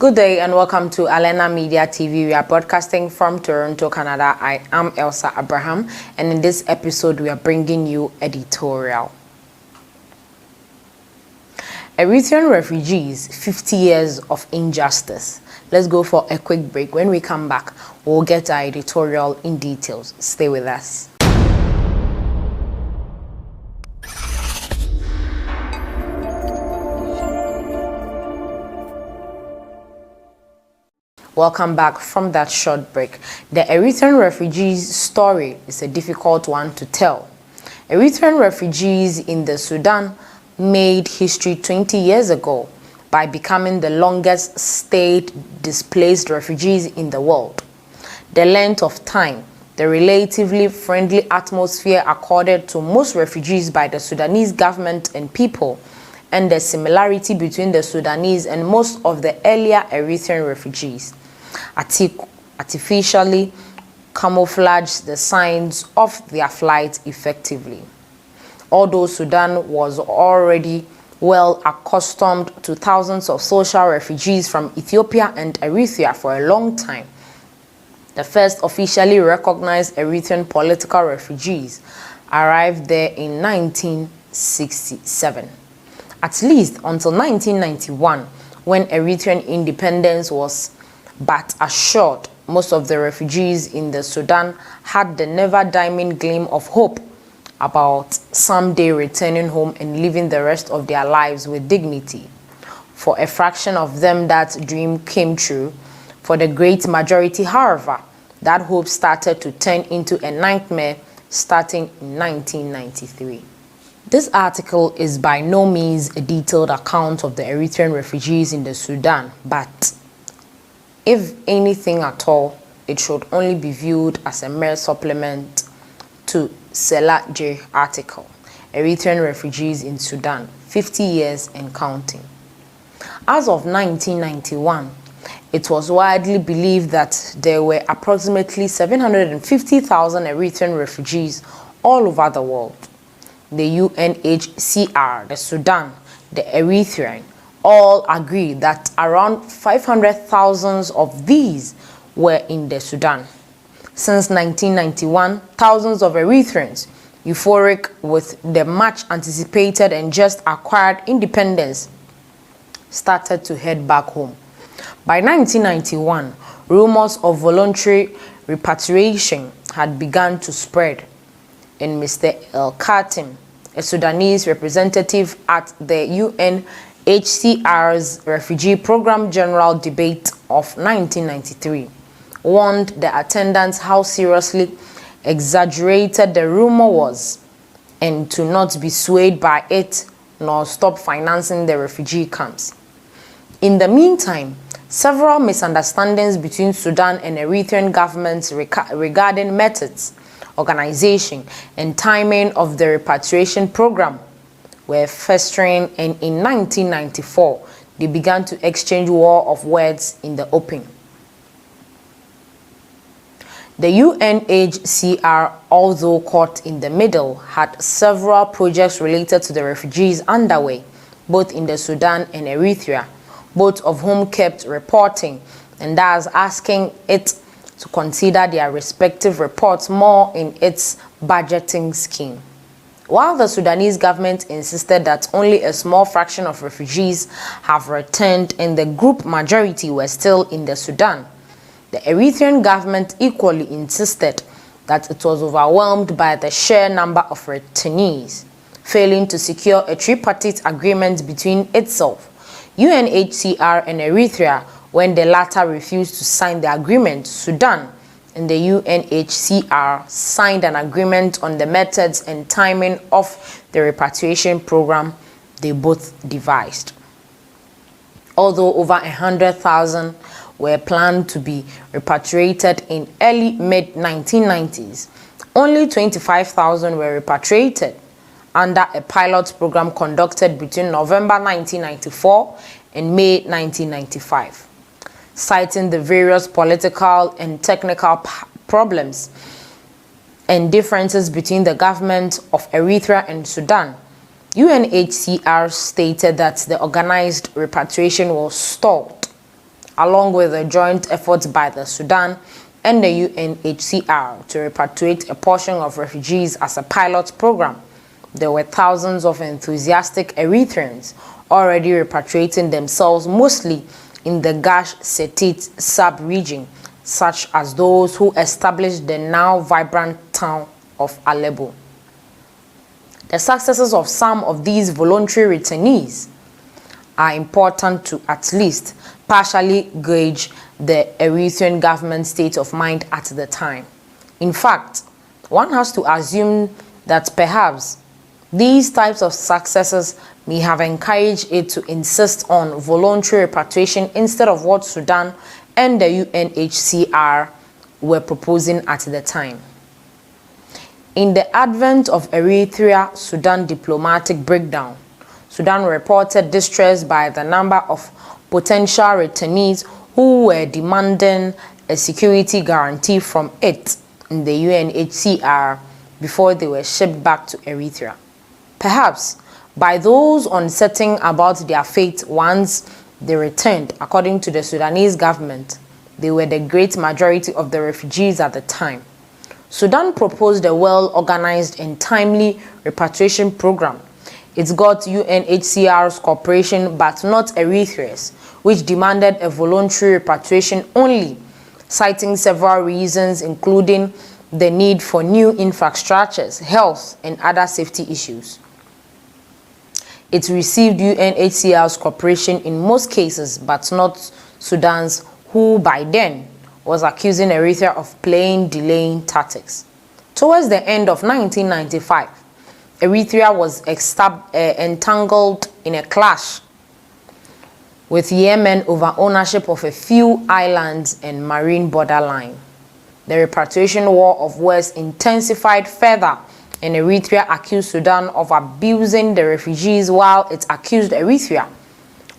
Good day and welcome to Alena Media TV. We are broadcasting from Toronto, Canada. I am Elsa Abraham, and in this episode we are bringing you editorial. Eritrean refugees, 50 years of injustice. Let's go for a quick break. When we come back, we'll get our editorial in details. Stay with us. Welcome back from that short break. The Eritrean refugees' story is a difficult one to tell. Eritrean refugees in the Sudan made history 20 years ago by becoming the longest stayed displaced refugees in the world. The length of time, the relatively friendly atmosphere accorded to most refugees by the Sudanese government and people, and the similarity between the Sudanese and most of the earlier Eritrean refugees artificially camouflage the signs of their flight effectively. Although Sudan was already well accustomed to thousands of social refugees from Ethiopia and Eritrea for a long time, the first officially recognized Eritrean political refugees arrived there in 1967. At least until 1991, when Eritrean independence was but assured, most of the refugees in the Sudan had the never-dimming gleam of hope about someday returning home and living the rest of their lives with dignity. For a fraction of them, that dream came true. For the great majority, however, that hope started to turn into a nightmare starting in 1993. This article is by no means a detailed account of the Eritrean refugees in the Sudan, but if anything at all, it should only be viewed as a mere supplement to Sela J article, Eritrean refugees in Sudan, 50 years and counting. As of 1991, it was widely believed that there were approximately 750,000 Eritrean refugees all over the world. The UNHCR, the Sudan, the Eritrean, all agree that around 500,000 of these were in the Sudan. Since 1991, thousands of Eritreans, euphoric with the much anticipated and just acquired independence, started to head back home. By 1991, rumors of voluntary repatriation had begun to spread, and Mr. El Khatim, a Sudanese representative at the UNHCR's Refugee Program General Debate of 1993, warned the attendants how seriously exaggerated the rumor was and to not be swayed by it nor stop financing the refugee camps. In the meantime, several misunderstandings between Sudan and Eritrean governments regarding methods, organization, and timing of the repatriation program were festering, and in 1994 they began to exchange war of words in the open. The UNHCR, although caught in the middle, had several projects related to the refugees underway, both in the Sudan and Eritrea, both of whom kept reporting and thus asking it to consider their respective reports more in its budgeting scheme. While the Sudanese government insisted that only a small fraction of refugees have returned and the group majority were still in the Sudan, the Eritrean government equally insisted that it was overwhelmed by the sheer number of returnees, failing to secure a tripartite agreement between itself, UNHCR and Eritrea. When the latter refused to sign the agreement, Sudan and the UNHCR signed an agreement on the methods and timing of the repatriation program they both devised. Although over 100,000 were planned to be repatriated in early mid-1990s, only 25,000 were repatriated under a pilot program conducted between November 1994 and May 1995. Citing the various political and technical problems and differences between the government of Eritrea and Sudan, UNHCR stated that the organized repatriation was stalled along with a joint effort by the Sudan and the UNHCR to repatriate a portion of refugees as a pilot program. There were thousands of enthusiastic Eritreans already repatriating themselves, mostly in the Gash Setit sub-region, such as those who established the now vibrant town of Alebo. The successes of some of these voluntary returnees are important to at least partially gauge the Eritrean government's state of mind at the time. In fact, one has to assume that perhaps these types of successes may have encouraged it to insist on voluntary repatriation instead of what Sudan and the UNHCR were proposing at the time. In the advent of Eritrea-Sudan diplomatic breakdown, Sudan reported distress by the number of potential returnees who were demanding a security guarantee from it in the UNHCR before they were shipped back to Eritrea. Perhaps by those uncertain about their fate once they returned, according to the Sudanese government, they were the great majority of the refugees at the time. Sudan proposed a well-organized and timely repatriation program. It got UNHCR's cooperation but not Eritrea's, which demanded a voluntary repatriation only, citing several reasons including the need for new infrastructures, health, and other safety issues. It received UNHCR's cooperation in most cases but not Sudan's, who by then was accusing Eritrea of playing delaying tactics. Towards the end of 1995, Eritrea was entangled in a clash with Yemen over ownership of a few islands and marine borderline. The repatriation war of West intensified further, and Eritrea accused Sudan of abusing the refugees while it accused Eritrea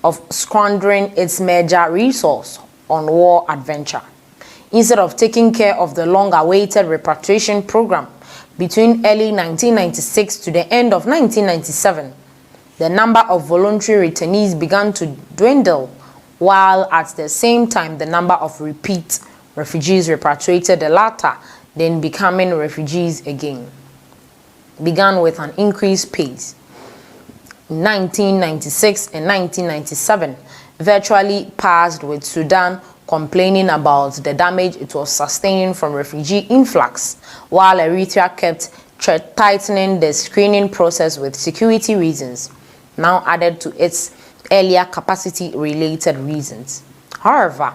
of squandering its major resource on war adventure. Instead of taking care of the long-awaited repatriation program between early 1996 to the end of 1997, the number of voluntary returnees began to dwindle, while at the same time the number of repeat refugees repatriated, the latter then becoming refugees again, began with an increased pace. In 1996 and 1997, virtually passed with Sudan complaining about the damage it was sustaining from refugee influx, while Eritrea kept tightening the screening process with security reasons, now added to its earlier capacity-related reasons. However,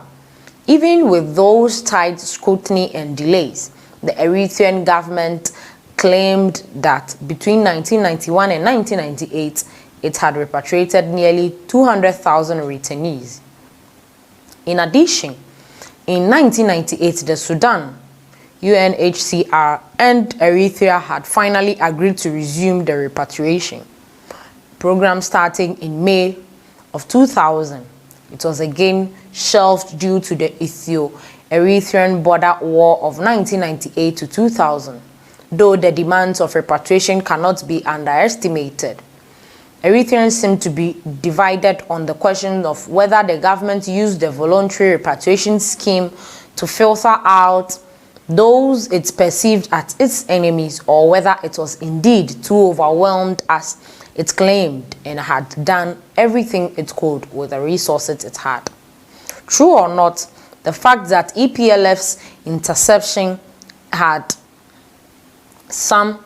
even with those tight scrutiny and delays, the Eritrean government claimed that between 1991 and 1998, it had repatriated nearly 200,000 returnees. In addition, in 1998, the Sudan, UNHCR, and Eritrea had finally agreed to resume the repatriation program starting in May of 2000. It was again shelved due to the Ethiopia-Eritrean border war of 1998 to 2000, though the demands of repatriation cannot be underestimated. Eritreans seem to be divided on the question of whether the government used the voluntary repatriation scheme to filter out those it perceived as its enemies, or whether it was indeed too overwhelmed as it claimed and had done everything it could with the resources it had. True or not, the fact that EPLF's interception had some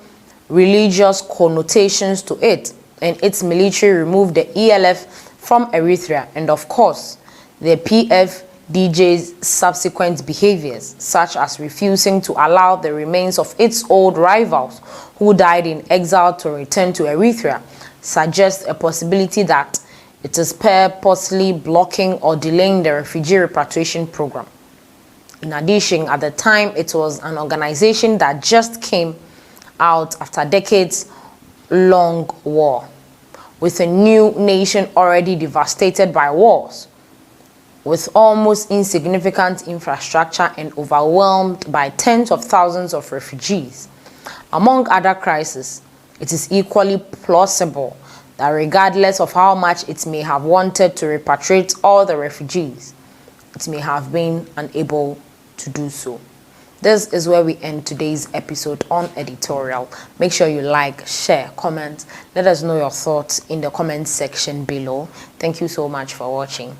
religious connotations to it, and its military removed the ELF from Eritrea, and of course, the PFDJ's subsequent behaviors, such as refusing to allow the remains of its old rivals who died in exile to return to Eritrea, suggests a possibility that it is purposely blocking or delaying the refugee repatriation program. In addition, at the time, it was an organization that just came out after decades-long war, with a new nation already devastated by wars, with almost insignificant infrastructure and overwhelmed by tens of thousands of refugees. Among other crises, it is equally plausible that regardless of how much it may have wanted to repatriate all the refugees, it may have been unable to do so. This is where we end today's episode on editorial. Make sure you like, share, comment. Let us know your thoughts in the comment section below. Thank you so much for watching.